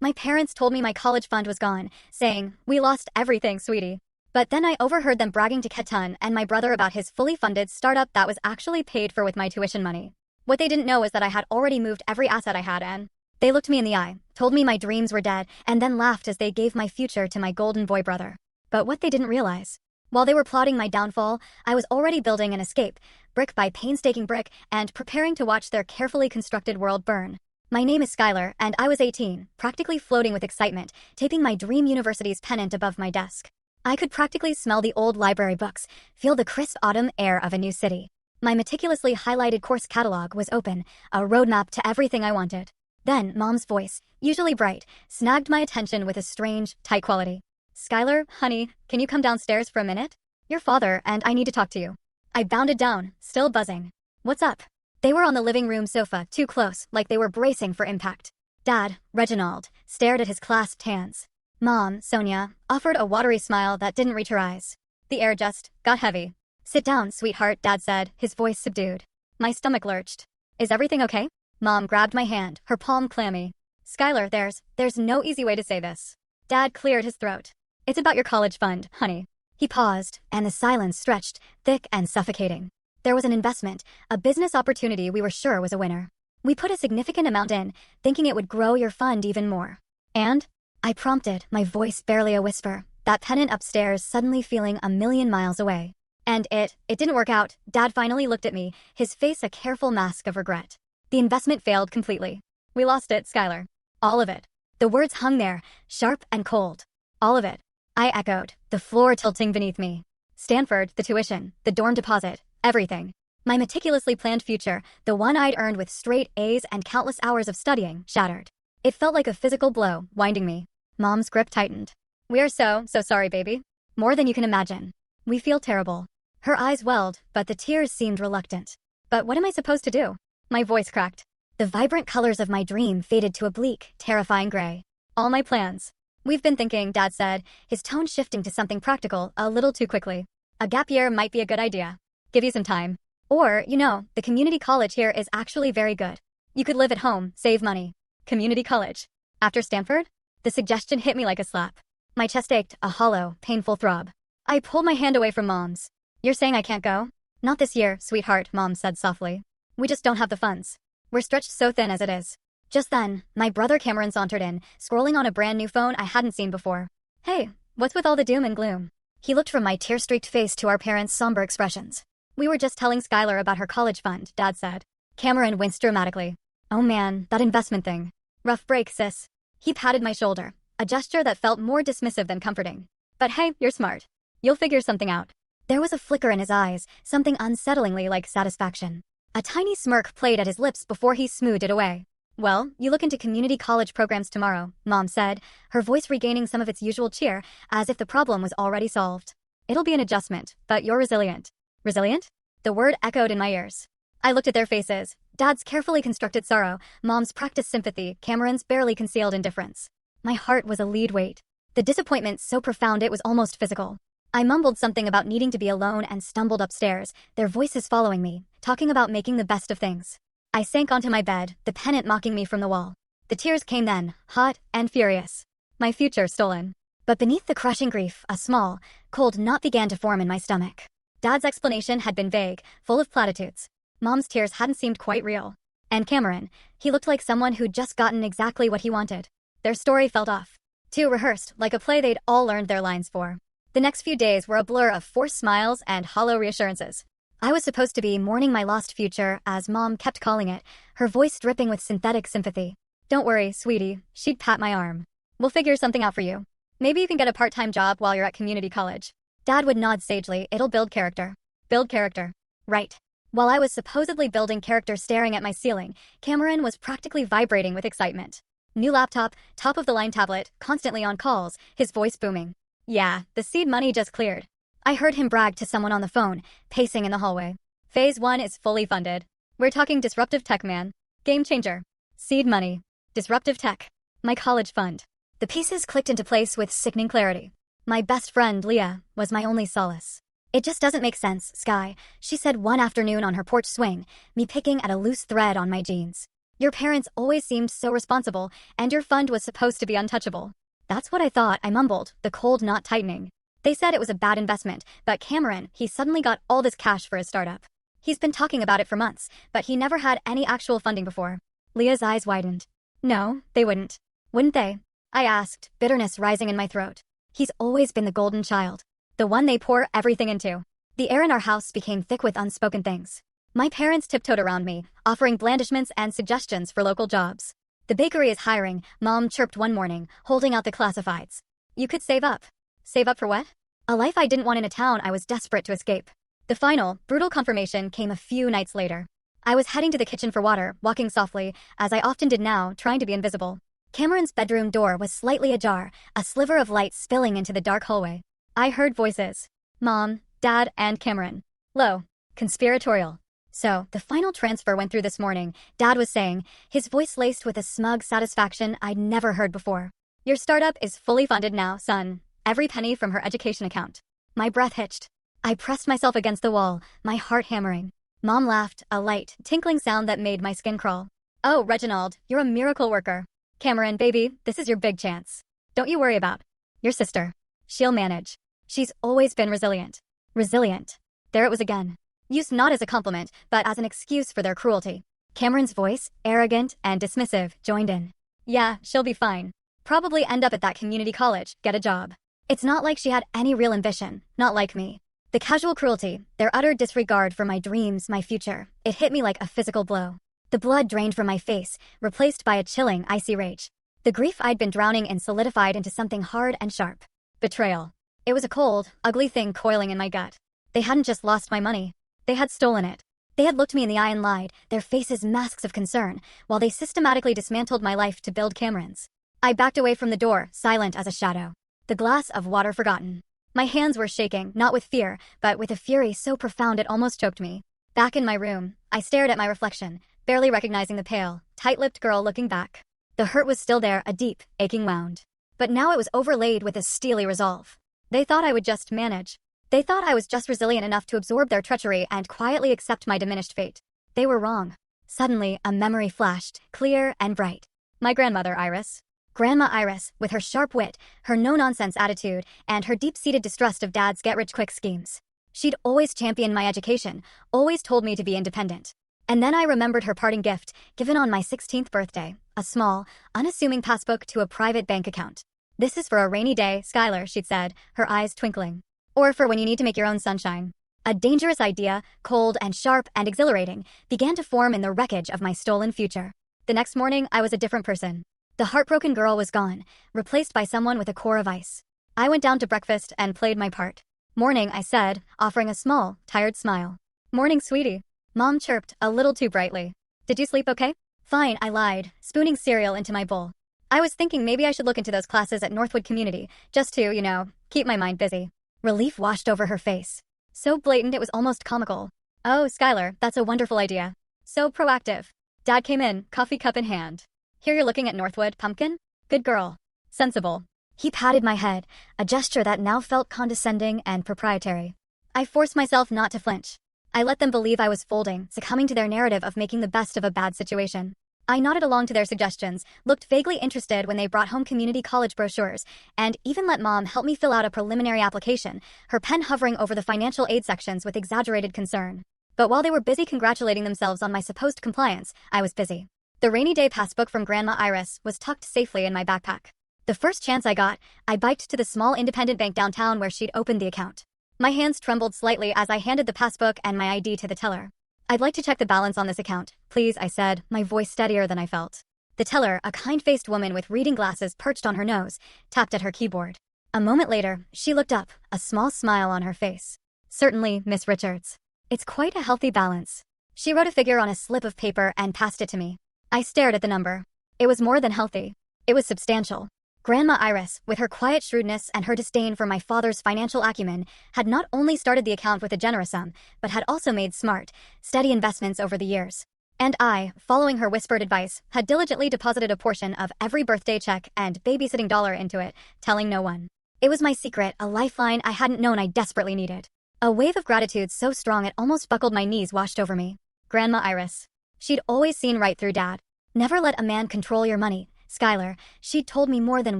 My parents told me my college fund was gone, saying, "We lost everything, sweetie." But then I overheard them bragging to Ketan and my brother about his fully funded startup that was actually paid for with my tuition money. What they didn't know is that I had already moved every asset I had, and they looked me in the eye, told me my dreams were dead, and then laughed as they gave my future to my golden boy brother. But what they didn't realize, while they were plotting my downfall, I was already building an escape, brick by painstaking brick, and preparing to watch their carefully constructed world burn. My name is Skylar, and I was 18, practically floating with excitement, taping my dream university's pennant above my desk. I could practically smell the old library books, feel the crisp autumn air of a new city. My meticulously highlighted course catalog was open, a roadmap to everything I wanted. Then, Mom's voice, usually bright, snagged my attention with a strange, tight quality. "Skylar, honey, can you come downstairs for a minute? Your father and I need to talk to you." I bounded down, still buzzing. "What's up?" They were on the living room sofa, too close, like they were bracing for impact. Dad, Reginald, stared at his clasped hands. Mom, Sonia, offered a watery smile that didn't reach her eyes. The air just got heavy. "Sit down, sweetheart," Dad said, his voice subdued. My stomach lurched. "Is everything okay?" Mom grabbed my hand, her palm clammy. "Skylar, there's no easy way to say this." Dad cleared his throat. "It's about your college fund, honey." He paused, and the silence stretched, thick and suffocating. There was an investment, a business opportunity we were sure was a winner. We put a significant amount in, thinking it would grow your fund even more. And? I prompted, my voice barely a whisper, that pennant upstairs suddenly feeling a million miles away. And it didn't work out. Dad finally looked at me, his face a careful mask of regret. The investment failed completely. "We lost it, Skylar. All of it." The words hung there, sharp and cold. "All of it." I echoed, the floor tilting beneath me. Stanford, the tuition, the dorm deposit, everything. My meticulously planned future, the one I'd earned with straight A's and countless hours of studying, shattered. It felt like a physical blow, winding me. Mom's grip tightened. "We are so sorry, baby. More than you can imagine. We feel terrible." Her eyes welled, but the tears seemed reluctant. "But what am I supposed to do?" My voice cracked. The vibrant colors of my dream faded to a bleak, terrifying gray. "All my plans. We've been thinking," Dad said, his tone shifting to something practical a little too quickly. "A gap year might be a good idea. Give you some time. Or, the community college here is actually very good. You could live at home, save money." Community college? After Stanford? The suggestion hit me like a slap. My chest ached, a hollow, painful throb. I pulled my hand away from Mom's. "You're saying I can't go?" "Not this year, sweetheart," Mom said softly. "We just don't have the funds. We're stretched so thin as it is." Just then, my brother Cameron sauntered in, scrolling on a brand new phone I hadn't seen before. "Hey, what's with all the doom and gloom?" He looked from my tear-streaked face to our parents' somber expressions. "We were just telling Skylar about her college fund," Dad said. Cameron winced dramatically. "Oh man, that investment thing. Rough break, sis." He patted my shoulder, a gesture that felt more dismissive than comforting. "But hey, you're smart. You'll figure something out." There was a flicker in his eyes, something unsettlingly like satisfaction. A tiny smirk played at his lips before he smoothed it away. "Well, you look into community college programs tomorrow," Mom said, her voice regaining some of its usual cheer, as if the problem was already solved. "It'll be an adjustment, but you're resilient." "Resilient?" The word echoed in my ears. I looked at their faces, Dad's carefully constructed sorrow, Mom's practiced sympathy, Cameron's barely concealed indifference. My heart was a lead weight. The disappointment so profound it was almost physical. I mumbled something about needing to be alone and stumbled upstairs, their voices following me, talking about making the best of things. I sank onto my bed, the pennant mocking me from the wall. The tears came then, hot and furious. My future stolen. But beneath the crushing grief, a small, cold knot began to form in my stomach. Dad's explanation had been vague, full of platitudes. Mom's tears hadn't seemed quite real. And Cameron, he looked like someone who'd just gotten exactly what he wanted. Their story felt off. Too rehearsed, like a play they'd all learned their lines for. The next few days were a blur of forced smiles and hollow reassurances. I was supposed to be mourning my lost future, as Mom kept calling it, her voice dripping with synthetic sympathy. "Don't worry, sweetie," she'd pat my arm. "We'll figure something out for you. Maybe you can get a part-time job while you're at community college." Dad would nod sagely. "It'll build character." Build character. Right. While I was supposedly building character staring at my ceiling, Cameron was practically vibrating with excitement. New laptop, top-of-the-line tablet, constantly on calls, his voice booming. "Yeah, the seed money just cleared." I heard him brag to someone on the phone, pacing in the hallway. "Phase 1 is fully funded. We're talking disruptive tech, man. Game changer. Seed money. Disruptive tech. My college fund." The pieces clicked into place with sickening clarity. My best friend, Leah, was my only solace. "It just doesn't make sense, Sky," she said one afternoon on her porch swing, me picking at a loose thread on my jeans. Your parents always seemed so responsible, and your fund was supposed to be untouchable. That's what I thought, I mumbled, the cold knot tightening. They said it was a bad investment, but Cameron, he suddenly got all this cash for his startup. He's been talking about it for months, but he never had any actual funding before. Leah's eyes widened. No, they wouldn't. Wouldn't they? I asked, bitterness rising in my throat. He's always been the golden child. The one they pour everything into. The air in our house became thick with unspoken things. My parents tiptoed around me, offering blandishments and suggestions for local jobs. The bakery is hiring, Mom chirped one morning, holding out the classifieds. You could save up. Save up for what? A life I didn't want in a town I was desperate to escape. The final, brutal confirmation came a few nights later. I was heading to the kitchen for water, walking softly, as I often did now, trying to be invisible. Cameron's bedroom door was slightly ajar, a sliver of light spilling into the dark hallway. I heard voices. Mom, Dad, and Cameron. Low. Conspiratorial. So, the final transfer went through this morning, Dad was saying, his voice laced with a smug satisfaction I'd never heard before. Your startup is fully funded now, son. Every penny from her education account. My breath hitched. I pressed myself against the wall, my heart hammering. Mom laughed, a light, tinkling sound that made my skin crawl. Oh, Reginald, you're a miracle worker. Cameron, baby, this is your big chance. Don't you worry about your sister. She'll manage. She's always been resilient. Resilient. There it was again. Used not as a compliment, but as an excuse for their cruelty. Cameron's voice, arrogant and dismissive, joined in. Yeah, she'll be fine. Probably end up at that community college, get a job. It's not like she had any real ambition, not like me. The casual cruelty, their utter disregard for my dreams, my future, it hit me like a physical blow. The blood drained from my face, replaced by a chilling, icy rage. The grief I'd been drowning in solidified into something hard and sharp. Betrayal. It was a cold, ugly thing coiling in my gut. They hadn't just lost my money. They had stolen it. They had looked me in the eye and lied, their faces masks of concern, while they systematically dismantled my life to build Cameron's. I backed away from the door, silent as a shadow. The glass of water forgotten. My hands were shaking, not with fear, but with a fury so profound it almost choked me. Back in my room, I stared at my reflection, barely recognizing the pale, tight-lipped girl looking back. The hurt was still there, a deep, aching wound. But now it was overlaid with a steely resolve. They thought I would just manage. They thought I was just resilient enough to absorb their treachery and quietly accept my diminished fate. They were wrong. Suddenly, a memory flashed, clear and bright. My grandmother, Iris. Grandma Iris, with her sharp wit, her no-nonsense attitude, and her deep-seated distrust of Dad's get-rich-quick schemes. She'd always championed my education, always told me to be independent. And then I remembered her parting gift, given on my 16th birthday, a small, unassuming passbook to a private bank account. This is for a rainy day, Skylar, she'd said, her eyes twinkling. Or for when you need to make your own sunshine. A dangerous idea, cold and sharp and exhilarating, began to form in the wreckage of my stolen future. The next morning, I was a different person. The heartbroken girl was gone, replaced by someone with a core of ice. I went down to breakfast and played my part. Morning, I said, offering a small, tired smile. Morning, sweetie. Mom chirped, a little too brightly. Did you sleep okay? Fine, I lied, spooning cereal into my bowl. I was thinking maybe I should look into those classes at Northwood Community, just to, keep my mind busy. Relief washed over her face. So blatant it was almost comical. Oh, Skylar, that's a wonderful idea. So proactive. Dad came in, coffee cup in hand. Here you're looking at Northwood, pumpkin? Good girl. Sensible. He patted my head, a gesture that now felt condescending and proprietary. I forced myself not to flinch. I let them believe I was folding, succumbing to their narrative of making the best of a bad situation. I nodded along to their suggestions, looked vaguely interested when they brought home community college brochures, and even let Mom help me fill out a preliminary application, her pen hovering over the financial aid sections with exaggerated concern. But while they were busy congratulating themselves on my supposed compliance, I was busy. The rainy day passbook from Grandma Iris was tucked safely in my backpack. The first chance I got, I biked to the small independent bank downtown where she'd opened the account. My hands trembled slightly as I handed the passbook and my ID to the teller. I'd like to check the balance on this account, please, I said, my voice steadier than I felt. The teller, a kind-faced woman with reading glasses perched on her nose, tapped at her keyboard. A moment later, she looked up, a small smile on her face. Certainly, Miss Richards. It's quite a healthy balance. She wrote a figure on a slip of paper and passed it to me. I stared at the number. It was more than healthy. It was substantial. Grandma Iris, with her quiet shrewdness and her disdain for my father's financial acumen, had not only started the account with a generous sum, but had also made smart, steady investments over the years. And I, following her whispered advice, had diligently deposited a portion of every birthday check and babysitting dollar into it, telling no one. It was my secret, a lifeline I hadn't known I desperately needed. A wave of gratitude so strong it almost buckled my knees washed over me. Grandma Iris. She'd always seen right through Dad. Never let a man control your money, Skylar, she'd told me more than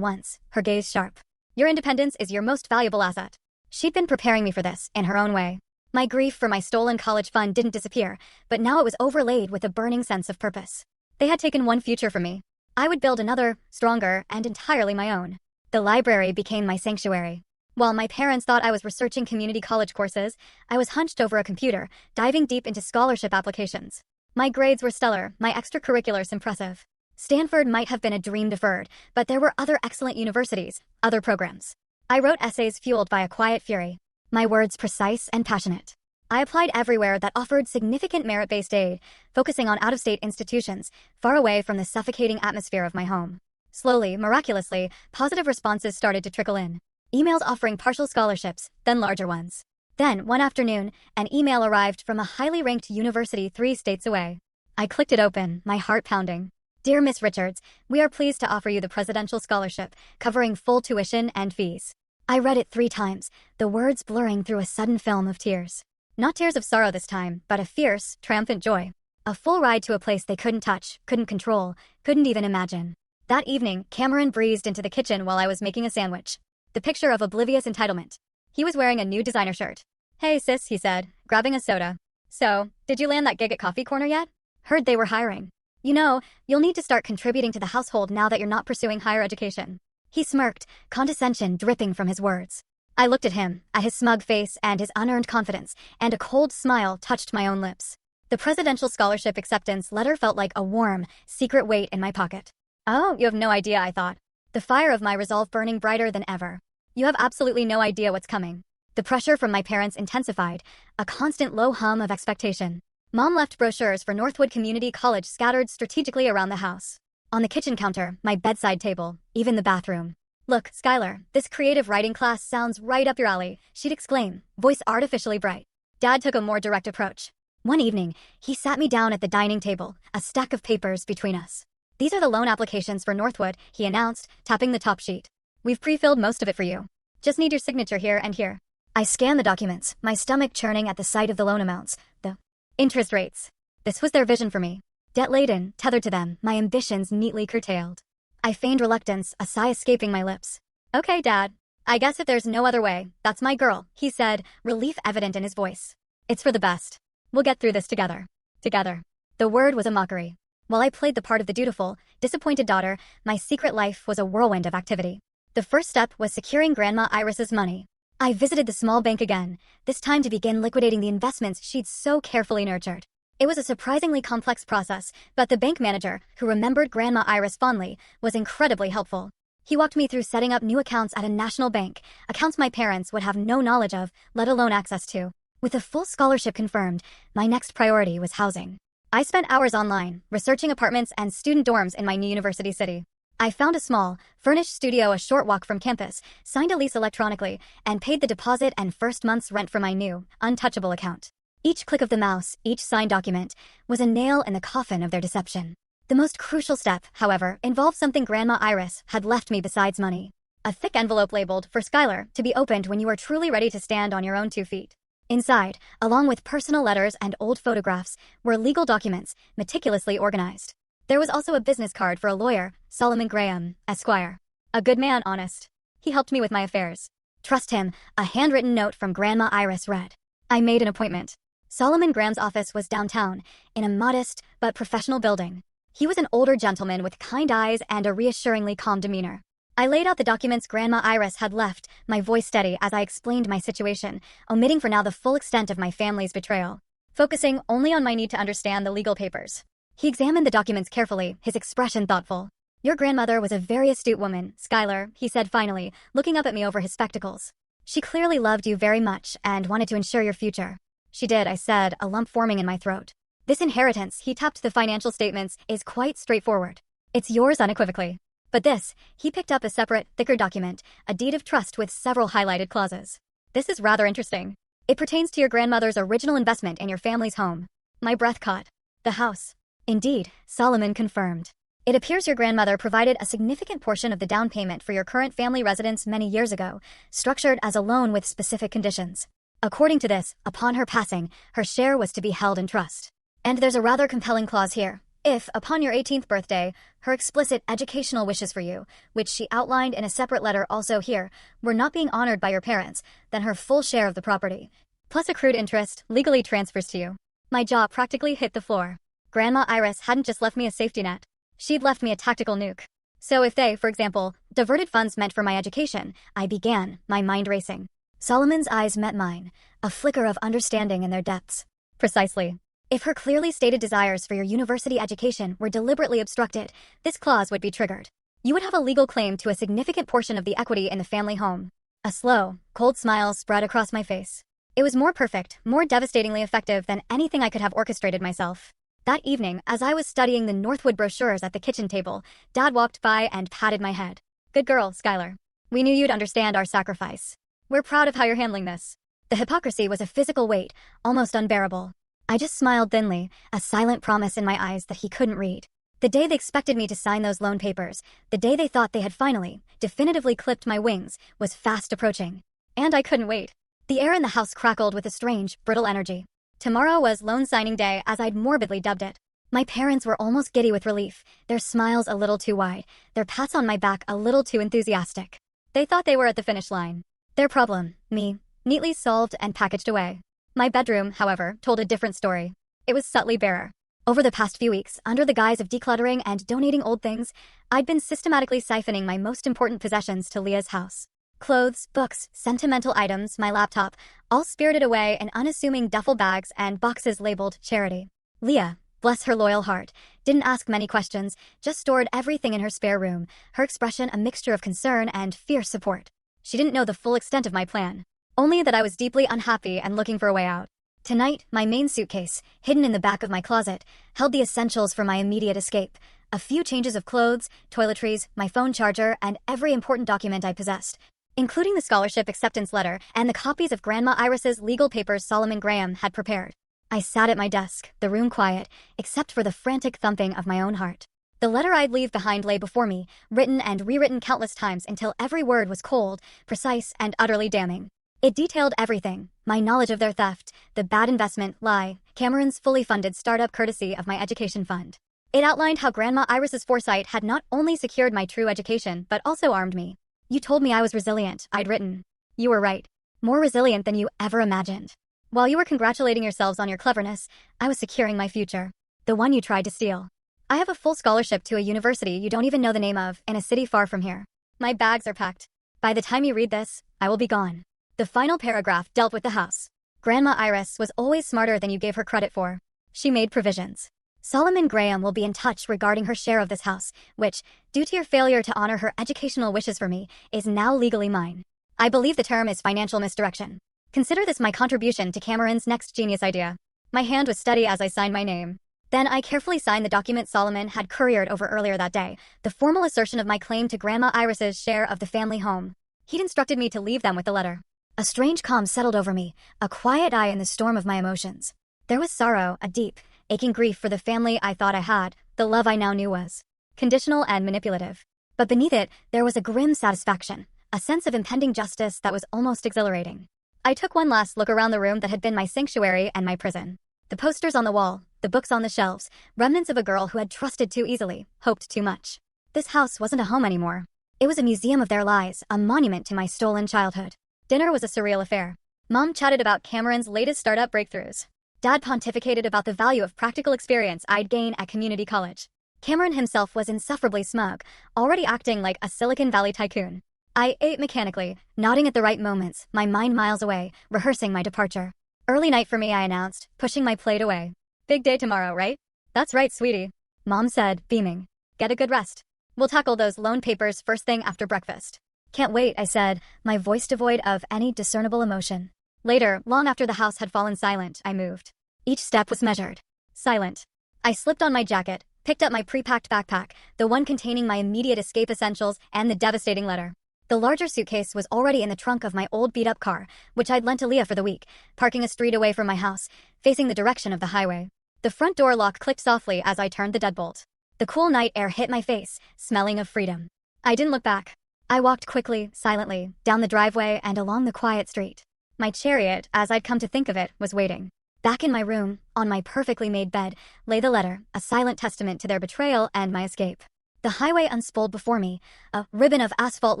once, her gaze sharp. Your independence is your most valuable asset. She'd been preparing me for this, in her own way. My grief for my stolen college fund didn't disappear, but now it was overlaid with a burning sense of purpose. They had taken one future from me. I would build another, stronger, and entirely my own. The library became my sanctuary. While my parents thought I was researching community college courses, I was hunched over a computer, diving deep into scholarship applications. My grades were stellar, my extracurriculars impressive. Stanford might have been a dream deferred, but there were other excellent universities, other programs. I wrote essays fueled by a quiet fury, my words precise and passionate. I applied everywhere that offered significant merit-based aid, focusing on out-of-state institutions, far away from the suffocating atmosphere of my home. Slowly, miraculously, positive responses started to trickle in. Emails offering partial scholarships, then larger ones. Then, one afternoon, an email arrived from a highly ranked university 3 states away. I clicked it open, my heart pounding. Dear Miss Richards, we are pleased to offer you the Presidential Scholarship, covering full tuition and fees. I read it 3 times, the words blurring through a sudden film of tears. Not tears of sorrow this time, but a fierce, triumphant joy. A full ride to a place they couldn't touch, couldn't control, couldn't even imagine. That evening, Cameron breezed into the kitchen while I was making a sandwich. The picture of oblivious entitlement. He was wearing a new designer shirt. Hey sis, he said, grabbing a soda. So, did you land that gig at Coffee Corner yet? Heard they were hiring. You know, you'll need to start contributing to the household now that you're not pursuing higher education. He smirked, condescension dripping from his words. I looked at him, at his smug face and his unearned confidence, and a cold smile touched my own lips. The Presidential Scholarship acceptance letter felt like a warm, secret weight in my pocket. Oh, you have no idea, I thought. The fire of my resolve burning brighter than ever. You have absolutely no idea what's coming. The pressure from my parents intensified, a constant low hum of expectation. Mom left brochures for Northwood Community College scattered strategically around the house. On the kitchen counter, my bedside table, even the bathroom. Look, Skylar, this creative writing class sounds right up your alley, she'd exclaim, voice artificially bright. Dad took a more direct approach. One evening, he sat me down at the dining table, a stack of papers between us. These are the loan applications for Northwood, he announced, tapping the top sheet. We've pre-filled most of it for you. Just need your signature here and here. I scanned the documents, my stomach churning at the sight of the loan amounts, the interest rates. This was their vision for me. Debt-laden, tethered to them, my ambitions neatly curtailed. I feigned reluctance, a sigh escaping my lips. Okay, Dad. I guess if there's no other way, that's my girl, he said, relief evident in his voice. It's for the best. We'll get through this together. Together. The word was a mockery. While I played the part of the dutiful, disappointed daughter, my secret life was a whirlwind of activity. The first step was securing Grandma Iris's money. I visited the small bank again, this time to begin liquidating the investments she'd so carefully nurtured. It was a surprisingly complex process, but the bank manager, who remembered Grandma Iris fondly, was incredibly helpful. He walked me through setting up new accounts at a national bank, accounts my parents would have no knowledge of, let alone access to. With a full scholarship confirmed, my next priority was housing. I spent hours online, researching apartments and student dorms in my new university city. I found a small, furnished studio a short walk from campus, signed a lease electronically, and paid the deposit and first month's rent for my new, untouchable account. Each click of the mouse, each signed document, was a nail in the coffin of their deception. The most crucial step, however, involved something Grandma Iris had left me besides money. A thick envelope labeled, for Skylar, to be opened when you are truly ready to stand on your own 2 feet. Inside, along with personal letters and old photographs, were legal documents, meticulously organized. There was also a business card for a lawyer, Solomon Graham, Esquire. A good man, honest. He helped me with my affairs. Trust him, a handwritten note from Grandma Iris read. I made an appointment. Solomon Graham's office was downtown, in a modest but professional building. He was an older gentleman with kind eyes and a reassuringly calm demeanor. I laid out the documents Grandma Iris had left, my voice steady as I explained my situation, omitting for now the full extent of my family's betrayal, focusing only on my need to understand the legal papers. He examined the documents carefully, his expression thoughtful. Your grandmother was a very astute woman, Skylar, he said finally, looking up at me over his spectacles. She clearly loved you very much and wanted to ensure your future. She did, I said, a lump forming in my throat. This inheritance, he tapped the financial statements, is quite straightforward. It's yours unequivocally. But this, he picked up a separate, thicker document, a deed of trust with several highlighted clauses. This is rather interesting. It pertains to your grandmother's original investment in your family's home. My breath caught. The house. Indeed, Solomon confirmed. It appears your grandmother provided a significant portion of the down payment for your current family residence many years ago, structured as a loan with specific conditions. According to this, upon her passing, her share was to be held in trust. And there's a rather compelling clause here. If, upon your 18th birthday, her explicit educational wishes for you, which she outlined in a separate letter also here, were not being honored by your parents, then her full share of the property, plus accrued interest, legally transfers to you. My jaw practically hit the floor. Grandma Iris hadn't just left me a safety net. She'd left me a tactical nuke. So if they, for example, diverted funds meant for my education, I began, my mind racing. Solomon's eyes met mine, a flicker of understanding in their depths. Precisely. If her clearly stated desires for your university education were deliberately obstructed, this clause would be triggered. You would have a legal claim to a significant portion of the equity in the family home. A slow, cold smile spread across my face. It was more perfect, more devastatingly effective than anything I could have orchestrated myself. That evening, as I was studying the Northwood brochures at the kitchen table, Dad walked by and patted my head. Good girl, Skylar. We knew you'd understand our sacrifice. We're proud of how you're handling this. The hypocrisy was a physical weight, almost unbearable. I just smiled thinly, a silent promise in my eyes that he couldn't read. The day they expected me to sign those loan papers, the day they thought they had finally, definitively clipped my wings, was fast approaching. And I couldn't wait. The air in the house crackled with a strange, brittle energy. Tomorrow was loan signing day, as I'd morbidly dubbed it. My parents were almost giddy with relief, their smiles a little too wide, their pats on my back a little too enthusiastic. They thought they were at the finish line. Their problem, me, neatly solved and packaged away. My bedroom, however, told a different story. It was subtly barer. Over the past few weeks, under the guise of decluttering and donating old things, I'd been systematically siphoning my most important possessions to Leah's house. Clothes, books, sentimental items, my laptop, all spirited away in unassuming duffel bags and boxes labeled charity. Leah, bless her loyal heart, didn't ask many questions, just stored everything in her spare room, her expression a mixture of concern and fierce support. She didn't know the full extent of my plan, only that I was deeply unhappy and looking for a way out. Tonight, my main suitcase, hidden in the back of my closet, held the essentials for my immediate escape. A few changes of clothes, toiletries, my phone charger, and every important document I possessed, including the scholarship acceptance letter and the copies of Grandma Iris's legal papers Solomon Graham had prepared. I sat at my desk, the room quiet, except for the frantic thumping of my own heart. The letter I'd leave behind lay before me, written and rewritten countless times until every word was cold, precise, and utterly damning. It detailed everything, my knowledge of their theft, the bad investment, lie, Cameron's fully funded startup courtesy of my education fund. It outlined how Grandma Iris's foresight had not only secured my true education but also armed me. You told me I was resilient, I'd written. You were right. More resilient than you ever imagined. While you were congratulating yourselves on your cleverness, I was securing my future. The one you tried to steal. I have a full scholarship to a university you don't even know the name of, in a city far from here. My bags are packed. By the time you read this, I will be gone. The final paragraph dealt with the house. Grandma Iris was always smarter than you gave her credit for. She made provisions. Solomon Graham will be in touch regarding her share of this house, which, due to your failure to honor her educational wishes for me, is now legally mine. I believe the term is financial misdirection. Consider this my contribution to Cameron's next genius idea. My hand was steady as I signed my name. Then I carefully signed the document Solomon had couriered over earlier that day, the formal assertion of my claim to Grandma Iris's share of the family home. He'd instructed me to leave them with the letter. A strange calm settled over me, a quiet eye in the storm of my emotions. There was sorrow, a deep, aching grief for the family I thought I had, the love I now knew was conditional and manipulative. But beneath it, there was a grim satisfaction, a sense of impending justice that was almost exhilarating. I took one last look around the room that had been my sanctuary and my prison. The posters on the wall, the books on the shelves, remnants of a girl who had trusted too easily, hoped too much. This house wasn't a home anymore. It was a museum of their lies, a monument to my stolen childhood. Dinner was a surreal affair. Mom chatted about Cameron's latest startup breakthroughs. Dad pontificated about the value of practical experience I'd gain at community college. Cameron himself was insufferably smug, already acting like a Silicon Valley tycoon. I ate mechanically, nodding at the right moments, my mind miles away, rehearsing my departure. Early night for me, I announced, pushing my plate away. Big day tomorrow, right? That's right, sweetie. Mom said, beaming. Get a good rest. We'll tackle those loan papers first thing after breakfast. Can't wait, I said, my voice devoid of any discernible emotion. Later, long after the house had fallen silent, I moved. Each step was measured. Silent. I slipped on my jacket, picked up my pre-packed backpack, the one containing my immediate escape essentials and the devastating letter. The larger suitcase was already in the trunk of my old beat-up car, which I'd lent to Leah for the week, parking a street away from my house, facing the direction of the highway. The front door lock clicked softly as I turned the deadbolt. The cool night air hit my face, smelling of freedom. I didn't look back. I walked quickly, silently, down the driveway and along the quiet street. My chariot, as I'd come to think of it, was waiting. Back in my room, on my perfectly made bed, lay the letter, a silent testament to their betrayal and my escape. The highway unspooled before me, a ribbon of asphalt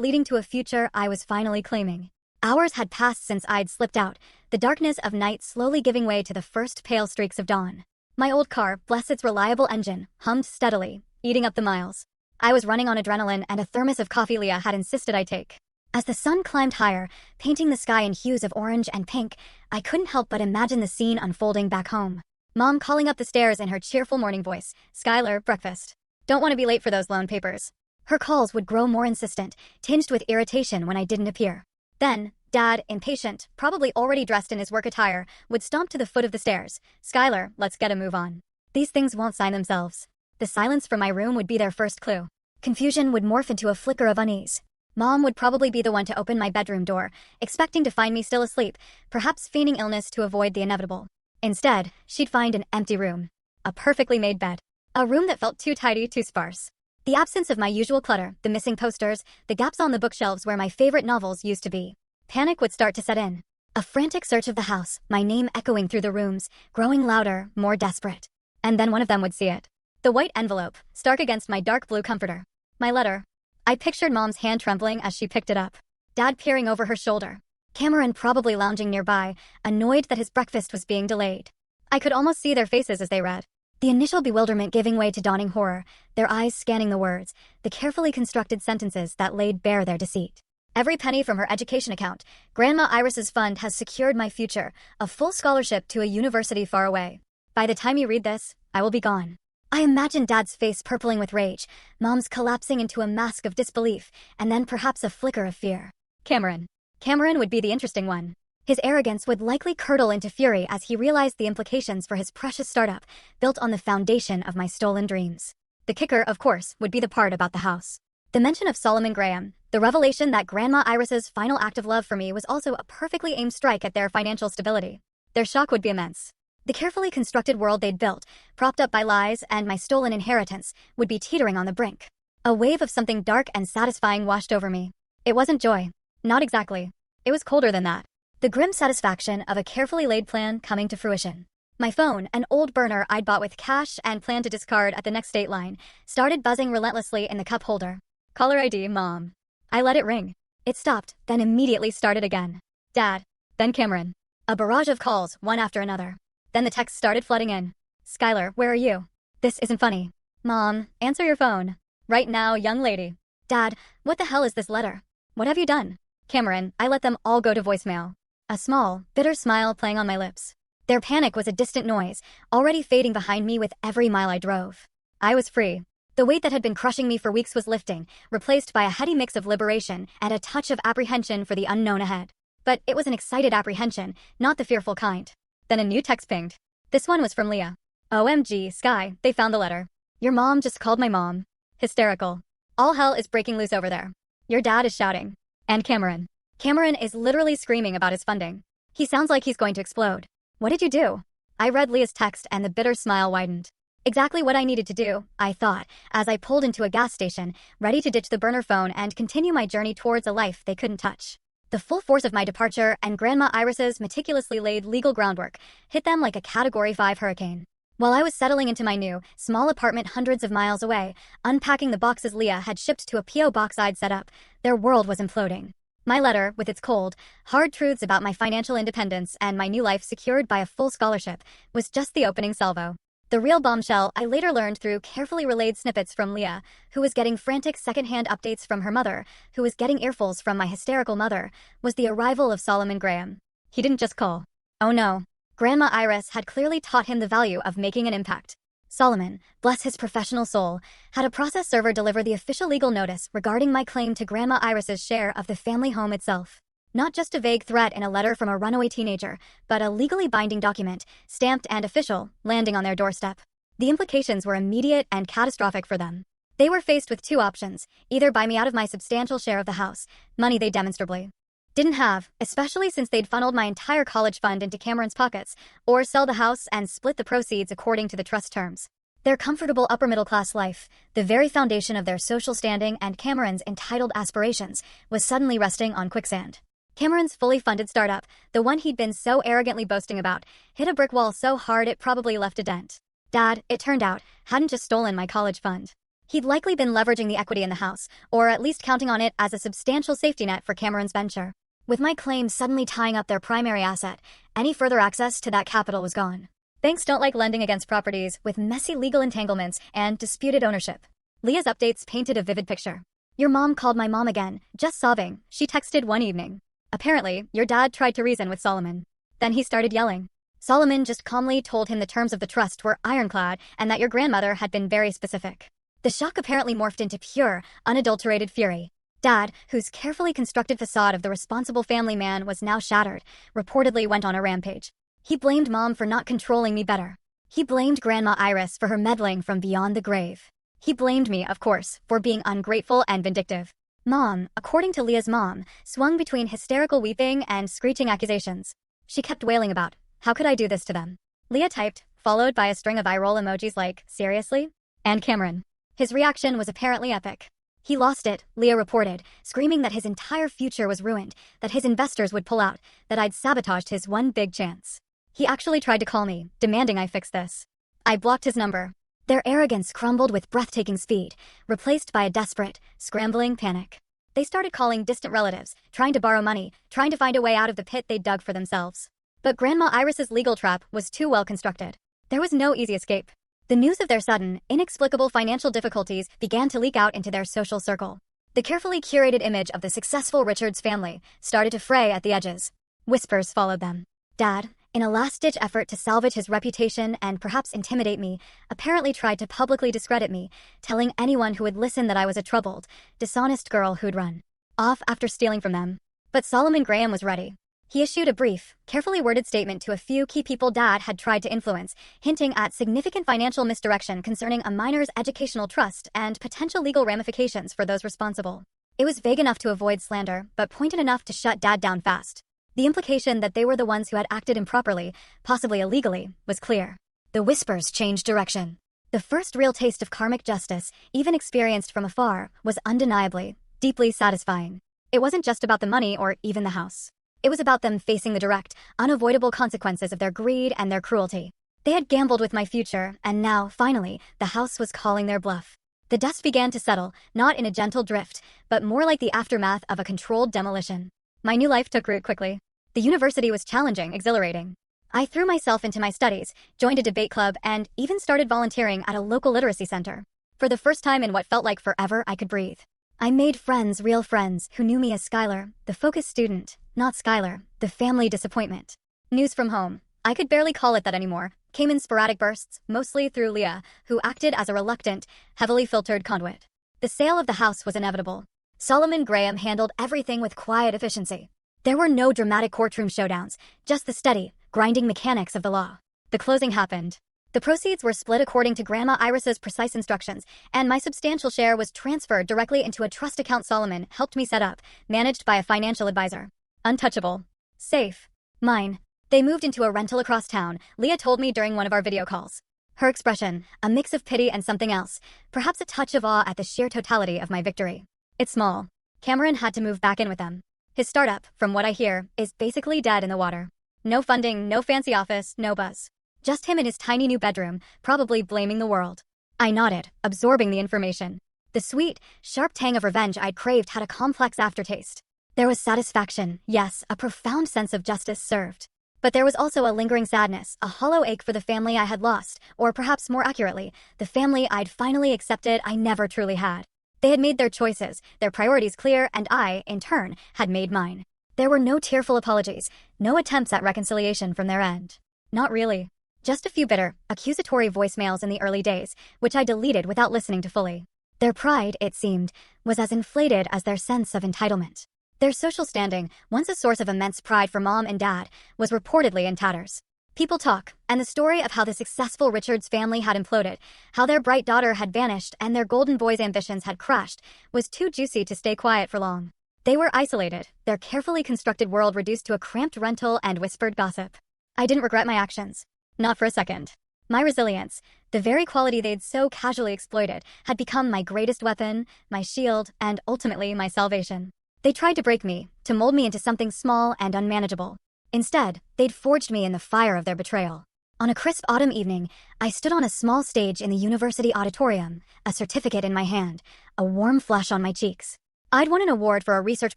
leading to a future I was finally claiming. Hours had passed since I'd slipped out, the darkness of night slowly giving way to the first pale streaks of dawn. My old car, bless its reliable engine, hummed steadily, eating up the miles. I was running on adrenaline and a thermos of coffee Leah had insisted I take. As the sun climbed higher, painting the sky in hues of orange and pink, I couldn't help but imagine the scene unfolding back home. Mom calling up the stairs in her cheerful morning voice, "Skylar, breakfast. Don't want to be late for those loan papers." Her calls would grow more insistent, tinged with irritation when I didn't appear. Then, Dad, impatient, probably already dressed in his work attire, would stomp to the foot of the stairs. "Skylar, let's get a move on. These things won't sign themselves." The silence from my room would be their first clue. Confusion would morph into a flicker of unease. Mom would probably be the one to open my bedroom door, expecting to find me still asleep, perhaps feigning illness to avoid the inevitable. Instead, she'd find an empty room. A perfectly made bed. A room that felt too tidy, too sparse. The absence of my usual clutter, the missing posters, the gaps on the bookshelves where my favorite novels used to be. Panic would start to set in. A frantic search of the house, my name echoing through the rooms, growing louder, more desperate. And then one of them would see it. The white envelope, stark against my dark blue comforter. My letter. I pictured Mom's hand trembling as she picked it up. Dad peering over her shoulder. Cameron probably lounging nearby, annoyed that his breakfast was being delayed. I could almost see their faces as they read. The initial bewilderment giving way to dawning horror, their eyes scanning the words, the carefully constructed sentences that laid bare their deceit. "Every penny from her education account, Grandma Iris's fund has secured my future, a full scholarship to a university far away. By the time you read this, I will be gone." I imagined Dad's face purpling with rage, Mom's collapsing into a mask of disbelief, and then perhaps a flicker of fear. Cameron. Cameron would be the interesting one. His arrogance would likely curdle into fury as he realized the implications for his precious startup, built on the foundation of my stolen dreams. The kicker, of course, would be the part about the house. The mention of Solomon Graham, the revelation that Grandma Iris's final act of love for me was also a perfectly aimed strike at their financial stability. Their shock would be immense. The carefully constructed world they'd built, propped up by lies and my stolen inheritance, would be teetering on the brink. A wave of something dark and satisfying washed over me. It wasn't joy. Not exactly. It was colder than that. The grim satisfaction of a carefully laid plan coming to fruition. My phone, an old burner I'd bought with cash and planned to discard at the next state line, started buzzing relentlessly in the cup holder. Caller ID, Mom. I let it ring. It stopped, then immediately started again. Dad. Then Cameron. A barrage of calls, one after another. Then the texts started flooding in. "Skylar, where are you? This isn't funny." "Mom, answer your phone. Right now, young lady." "Dad, what the hell is this letter? What have you done?" "Cameron, I let them all go to voicemail." A small, bitter smile playing on my lips. Their panic was a distant noise, already fading behind me with every mile I drove. I was free. The weight that had been crushing me for weeks was lifting, replaced by a heady mix of liberation and a touch of apprehension for the unknown ahead. But it was an excited apprehension, not the fearful kind. Then a new text pinged. This one was from Leah. "OMG, Sky, they found the letter. Your mom just called my mom. Hysterical. All hell is breaking loose over there. Your dad is shouting. And Cameron. Cameron is literally screaming about his funding. He sounds like he's going to explode. What did you do?" I read Leah's text and the bitter smile widened. Exactly what I needed to do, I thought, as I pulled into a gas station, ready to ditch the burner phone and continue my journey towards a life they couldn't touch. The full force of my departure and Grandma Iris's meticulously laid legal groundwork hit them like a Category 5 hurricane. While I was settling into my new, small apartment hundreds of miles away, unpacking the boxes Leah had shipped to a P.O. box I'd set up, their world was imploding. My letter, with its cold, hard truths about my financial independence and my new life secured by a full scholarship, was just the opening salvo. The real bombshell I later learned through carefully relayed snippets from Leah, who was getting frantic secondhand updates from her mother, who was getting earfuls from my hysterical mother, was the arrival of Solomon Graham. He didn't just call. Oh no. Grandma Iris had clearly taught him the value of making an impact. Solomon, bless his professional soul, had a process server deliver the official legal notice regarding my claim to Grandma Iris's share of the family home itself. Not just a vague threat in a letter from a runaway teenager, but a legally binding document, stamped and official, landing on their doorstep. The implications were immediate and catastrophic for them. They were faced with two options: either buy me out of my substantial share of the house, money they demonstrably didn't have, especially since they'd funneled my entire college fund into Cameron's pockets, or sell the house and split the proceeds according to the trust terms. Their comfortable upper-middle-class life, the very foundation of their social standing and Cameron's entitled aspirations, was suddenly resting on quicksand. Cameron's fully funded startup, the one he'd been so arrogantly boasting about, hit a brick wall so hard it probably left a dent. Dad, it turned out, hadn't just stolen my college fund. He'd likely been leveraging the equity in the house, or at least counting on it as a substantial safety net for Cameron's venture. With my claim suddenly tying up their primary asset, any further access to that capital was gone. Banks don't like lending against properties with messy legal entanglements and disputed ownership. Leah's updates painted a vivid picture. Your mom called my mom again, just sobbing, she texted one evening. Apparently, your dad tried to reason with Solomon. Then he started yelling. Solomon just calmly told him the terms of the trust were ironclad and that your grandmother had been very specific. The shock apparently morphed into pure, unadulterated fury. Dad, whose carefully constructed facade of the responsible family man was now shattered, reportedly went on a rampage. He blamed Mom for not controlling me better. He blamed Grandma Iris for her meddling from beyond the grave. He blamed me, of course, for being ungrateful and vindictive. Mom, according to Leah's mom, swung between hysterical weeping and screeching accusations. She kept wailing about, how could I do this to them? Leah typed, followed by a string of eye-roll emojis like, seriously? And Cameron. His reaction was apparently epic. He lost it, Leah reported, screaming that his entire future was ruined, that his investors would pull out, that I'd sabotaged his one big chance. He actually tried to call me, demanding I fix this. I blocked his number. Their arrogance crumbled with breathtaking speed, replaced by a desperate, scrambling panic. They started calling distant relatives, trying to borrow money, trying to find a way out of the pit they'd dug for themselves. But Grandma Iris's legal trap was too well constructed. There was no easy escape. The news of their sudden, inexplicable financial difficulties began to leak out into their social circle. The carefully curated image of the successful Richards family started to fray at the edges. Whispers followed them. Dad, in a last-ditch effort to salvage his reputation and perhaps intimidate me, apparently tried to publicly discredit me, telling anyone who would listen that I was a troubled, dishonest girl who'd run off after stealing from them. But Solomon Graham was ready. He issued a brief, carefully worded statement to a few key people Dad had tried to influence, hinting at significant financial misdirection concerning a minor's educational trust and potential legal ramifications for those responsible. It was vague enough to avoid slander, but pointed enough to shut Dad down fast. The implication that they were the ones who had acted improperly, possibly illegally, was clear. The whispers changed direction. The first real taste of karmic justice, even experienced from afar, was undeniably, deeply satisfying. It wasn't just about the money or even the house. It was about them facing the direct, unavoidable consequences of their greed and their cruelty. They had gambled with my future, and now, finally, the house was calling their bluff. The dust began to settle, not in a gentle drift, but more like the aftermath of a controlled demolition. My new life took root quickly. The university was challenging, exhilarating. I threw myself into my studies, joined a debate club, and even started volunteering at a local literacy center. For the first time in what felt like forever, I could breathe. I made friends, real friends, who knew me as Skylar, the focused student, not Skylar, the family disappointment. News from home, I could barely call it that anymore, came in sporadic bursts, mostly through Leah, who acted as a reluctant, heavily filtered conduit. The sale of the house was inevitable. Solomon Graham handled everything with quiet efficiency. There were no dramatic courtroom showdowns, just the steady, grinding mechanics of the law. The closing happened. The proceeds were split according to Grandma Iris's precise instructions, and my substantial share was transferred directly into a trust account Solomon helped me set up, managed by a financial advisor. Untouchable. Safe. Mine. They moved into a rental across town, Leah told me during one of our video calls. Her expression, a mix of pity and something else, perhaps a touch of awe at the sheer totality of my victory. It's small. Cameron had to move back in with them. His startup, from what I hear, is basically dead in the water. No funding, no fancy office, no buzz. Just him in his tiny new bedroom, probably blaming the world. I nodded, absorbing the information. The sweet, sharp tang of revenge I'd craved had a complex aftertaste. There was satisfaction, yes, a profound sense of justice served. But there was also a lingering sadness, a hollow ache for the family I had lost, or perhaps more accurately, the family I'd finally accepted I never truly had. They had made their choices, their priorities clear, and I, in turn, had made mine. There were no tearful apologies, no attempts at reconciliation from their end. Not really. Just a few bitter, accusatory voicemails in the early days, which I deleted without listening to fully. Their pride, it seemed, was as inflated as their sense of entitlement. Their social standing, once a source of immense pride for Mom and Dad, was reportedly in tatters. People talk, and the story of how the successful Richards family had imploded, how their bright daughter had vanished and their golden boy's ambitions had crashed, was too juicy to stay quiet for long. They were isolated, their carefully constructed world reduced to a cramped rental and whispered gossip. I didn't regret my actions. Not for a second. My resilience, the very quality they'd so casually exploited, had become my greatest weapon, my shield, and ultimately my salvation. They tried to break me, to mold me into something small and unmanageable. Instead, they'd forged me in the fire of their betrayal. On a crisp autumn evening, I stood on a small stage in the university auditorium, a certificate in my hand, a warm flush on my cheeks. I'd won an award for a research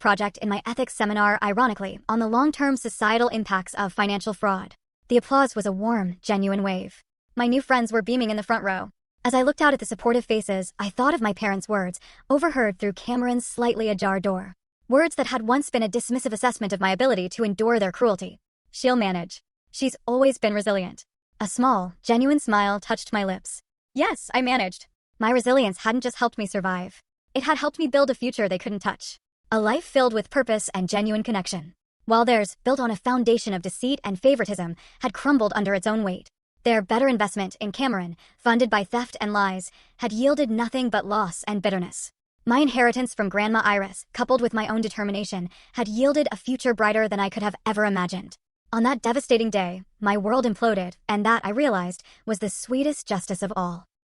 project in my ethics seminar, ironically, on the long-term societal impacts of financial fraud. The applause was a warm, genuine wave. My new friends were beaming in the front row. As I looked out at the supportive faces, I thought of my parents' words, overheard through Cameron's slightly ajar door. Words that had once been a dismissive assessment of my ability to endure their cruelty. She'll manage. She's always been resilient. A small, genuine smile touched my lips. Yes, I managed. My resilience hadn't just helped me survive. It had helped me build a future they couldn't touch. A life filled with purpose and genuine connection. While theirs, built on a foundation of deceit and favoritism, had crumbled under its own weight. Their better investment in Cameron, funded by theft and lies, had yielded nothing but loss and bitterness. My inheritance from Grandma Iris, coupled with my own determination, had yielded a future brighter than I could have ever imagined. On that devastating day, my world imploded, and that, I realized, was the sweetest justice of all.